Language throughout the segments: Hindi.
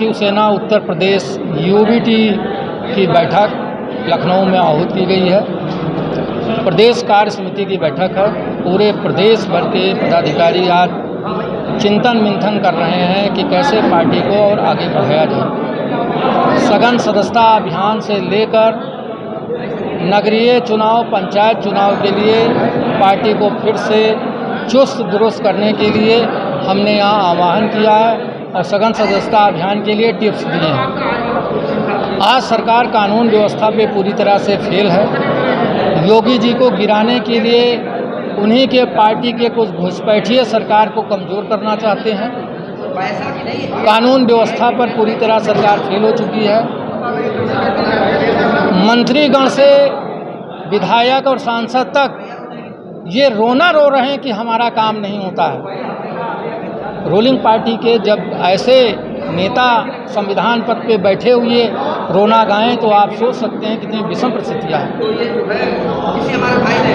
शिवसेना उत्तर प्रदेश यूबीटी की बैठक लखनऊ में आहूत की गई है। प्रदेश कार्य समिति की बैठक है। पूरे प्रदेश भर के पदाधिकारी आज चिंतन मंथन कर रहे हैं कि कैसे पार्टी को और आगे बढ़ाया जाए। सघन सदस्यता अभियान से लेकर नगरीय चुनाव, पंचायत चुनाव के लिए पार्टी को फिर से चुस्त दुरुस्त करने के लिए हमने यहाँ आह्वान किया है और सघन सदस्यता अभियान के लिए टिप्स दिए हैं। आज सरकार कानून व्यवस्था पे पूरी तरह से फेल है। योगी जी को गिराने के लिए उन्हीं के पार्टी के कुछ घुसपैठिए सरकार को कमज़ोर करना चाहते हैं। कानून व्यवस्था पर पूरी तरह सरकार फेल हो चुकी है। मंत्रीगण से विधायक और सांसद तक ये रोना रो रहे हैं कि हमारा काम नहीं होता है। रूलिंग पार्टी के जब ऐसे नेता संविधान पद पे बैठे हुए रोना गाएं तो आप सोच सकते हैं कितनी विषम परिस्थितियाँ हैं।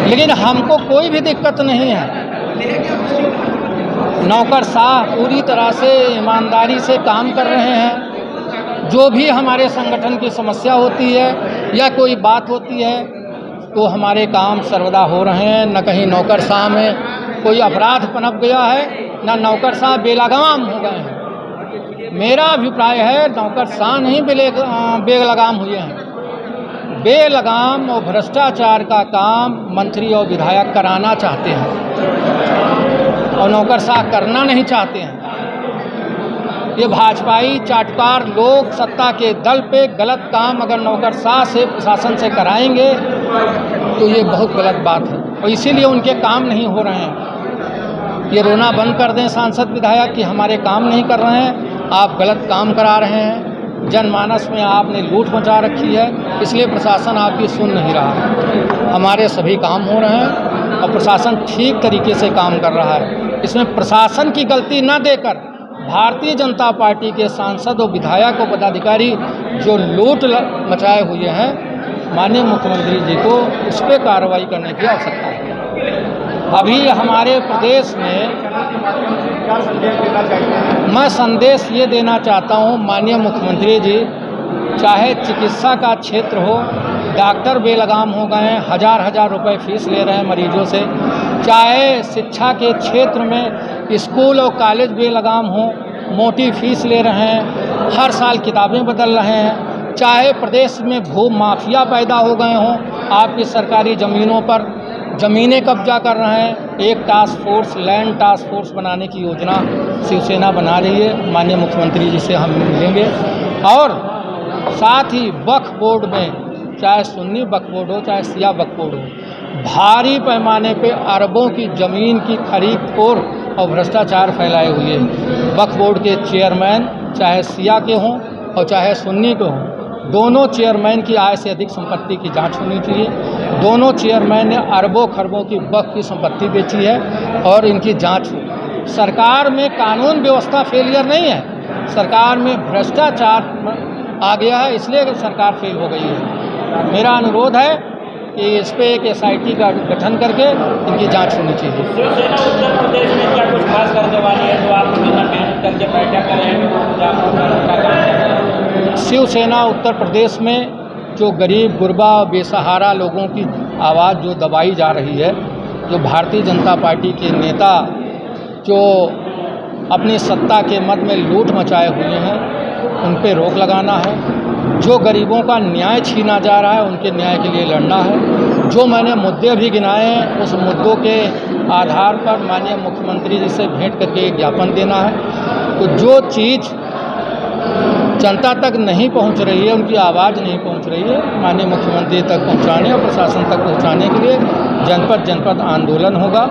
लेकिन हमको कोई भी दिक्कत नहीं है। नौकरशाह पूरी तरह से ईमानदारी से काम कर रहे हैं। जो भी हमारे संगठन की समस्या होती है या कोई बात होती है तो हमारे काम सर्वदा हो रहे हैं। न कहीं नौकरशाह में कोई अपराध पनप गया है, न नौकरशाह बेलगाम हो गए हैं। मेरा अभिप्राय है नौकरशाह नहीं बेलगाम हुए हैं। बेलगाम और भ्रष्टाचार का काम मंत्री और विधायक कराना चाहते हैं और नौकरशाह करना नहीं चाहते हैं। ये भाजपाई चाटुकार लोग सत्ता के दल पे गलत काम अगर नौकरशाह से, प्रशासन से कराएंगे तो ये बहुत गलत बात है और इसीलिए उनके काम नहीं हो रहे हैं। ये रोना बंद कर दें सांसद विधायक कि हमारे काम नहीं कर रहे हैं, आप गलत काम करा रहे हैं। जनमानस में आपने लूट मचा रखी है, इसलिए प्रशासन आपकी सुन नहीं रहा। हमारे सभी काम हो रहे हैं और प्रशासन ठीक तरीके से काम कर रहा है। इसमें प्रशासन की गलती न देकर भारतीय जनता पार्टी के सांसद और विधायक और पदाधिकारी जो लूट मचाए हुए हैं, माननीय मुख्यमंत्री जी को उस पर कार्रवाई करने की आवश्यकता है। अभी हमारे प्रदेश में मैं संदेश ये देना चाहता हूँ, माननीय मुख्यमंत्री जी, चाहे चिकित्सा का क्षेत्र हो, डॉक्टर बेलगाम हो गए हैं, हज़ार रुपए फीस ले रहे हैं मरीजों से। चाहे शिक्षा के क्षेत्र में स्कूल और कॉलेज बेलगाम हो, मोटी फीस ले रहे हैं, हर साल किताबें बदल रहे हैं। चाहे प्रदेश में भू माफिया पैदा हो गए हों, आपकी सरकारी ज़मीनों पर ज़मीनें कब्जा कर रहे हैं। एक task force, land task force बनाने की योजना शिवसेना बना रही है। माननीय मुख्यमंत्री जी से हम मिलेंगे और साथ ही वक्फ बोर्ड में, चाहे सुन्नी वक्फ बोर्ड हो चाहे शिया वक्फ बोर्ड हो, भारी पैमाने पे अरबों की ज़मीन की खरीद और भ्रष्टाचार फैलाए हुए हैं। वक्फ बोर्ड के चेयरमैन चाहे शिया के हों और चाहे सुन्नी के हों, दोनों चेयरमैन की आय से अधिक संपत्ति की जांच होनी चाहिए। दोनों चेयरमैन ने अरबों खरबों की वक्फ की संपत्ति बेची है और इनकी जांच हो। सरकार में कानून व्यवस्था फेलियर नहीं है, सरकार में भ्रष्टाचार आ गया है, इसलिए सरकार फेल हो गई है। मेरा अनुरोध है कि इस पर एक SIT का गठन करके इनकी जांच होनी चाहिए। शिवसेना उत्तर प्रदेश में क्या कुछ खास करने वाली है जो आप मेहनत करके बैठक करेंगे? शिवसेना उत्तर प्रदेश में जो गरीब गुरबा बेसहारा लोगों की आवाज़ जो दबाई जा रही है, जो भारतीय जनता पार्टी के नेता जो अपनी सत्ता के मद में लूट मचाए हुए हैं, उन पे रोक लगाना है। जो गरीबों का न्याय छीना जा रहा है उनके न्याय के लिए लड़ना है। जो मैंने मुद्दे भी गिनाए हैं उस मुद्दों के आधार पर माननीय मुख्यमंत्री जी से भेंट करके एक ज्ञापन देना है। तो जो चीज़ जनता तक नहीं पहुंच रही है, उनकी आवाज़ नहीं पहुंच रही है, माननीय मुख्यमंत्री तक पहुंचाने और प्रशासन तक पहुंचाने के लिए जनपद आंदोलन होगा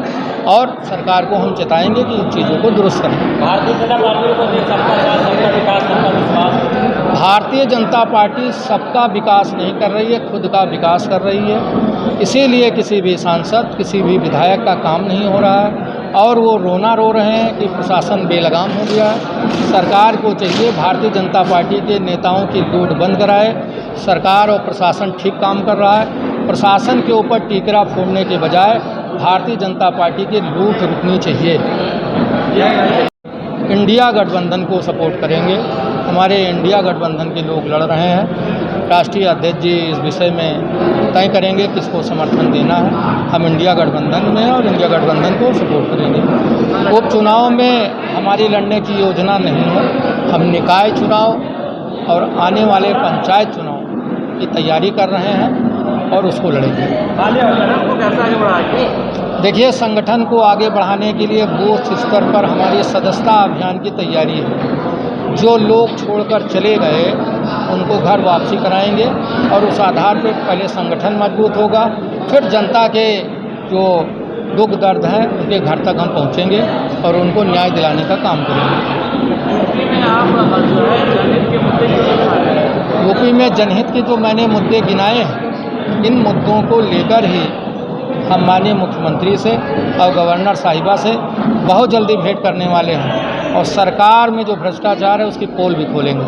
और सरकार को हम चेताएंगे कि इन चीज़ों को दुरुस्त करें। भारतीय जनता पार्टी को सबका साथ, सबका विकास, सबका विश्वास। भारतीय जनता पार्टी सबका विकास नहीं कर रही है, खुद का विकास कर रही है। इसीलिए किसी भी सांसद, किसी भी विधायक का काम नहीं हो रहा है और वो रोना रो रहे हैं कि प्रशासन बेलगाम हो गया है। सरकार को चाहिए भारतीय जनता पार्टी के नेताओं की लूट बंद कराए। सरकार और प्रशासन ठीक काम कर रहा है। प्रशासन के ऊपर टीकरा फोड़ने के बजाय भारतीय जनता पार्टी की लूट रुकनी चाहिए। इंडिया गठबंधन को सपोर्ट करेंगे। हमारे इंडिया गठबंधन के लोग लड़ रहे हैं। राष्ट्रीय अध्यक्ष जी इस विषय में तय करेंगे किसको समर्थन देना है। हम इंडिया गठबंधन में और इंडिया गठबंधन को सपोर्ट करेंगे। उपचुनाव में हमारी लड़ने की योजना नहीं है। हम निकाय चुनाव और आने वाले पंचायत चुनाव की तैयारी कर रहे हैं और उसको लड़ेंगे। देखिए, संगठन को आगे बढ़ाने के लिए बूथ स्तर पर हमारी सदस्यता अभियान की तैयारी है। जो लोग छोड़कर चले गए उनको घर वापसी कराएंगे और उस आधार पर पहले संगठन मजबूत होगा, फिर जनता के जो दुख दर्द हैं उनके घर तक हम पहुंचेंगे और उनको न्याय दिलाने का काम करेंगे। यूपी में जनहित के जो मैंने मुद्दे गिनाए हैं, इन मुद्दों को लेकर ही हम माननीय मुख्यमंत्री से और गवर्नर साहिबा से बहुत जल्दी भेंट करने वाले हैं और सरकार में जो भ्रष्टाचार है उसकी पोल भी खोलेंगे।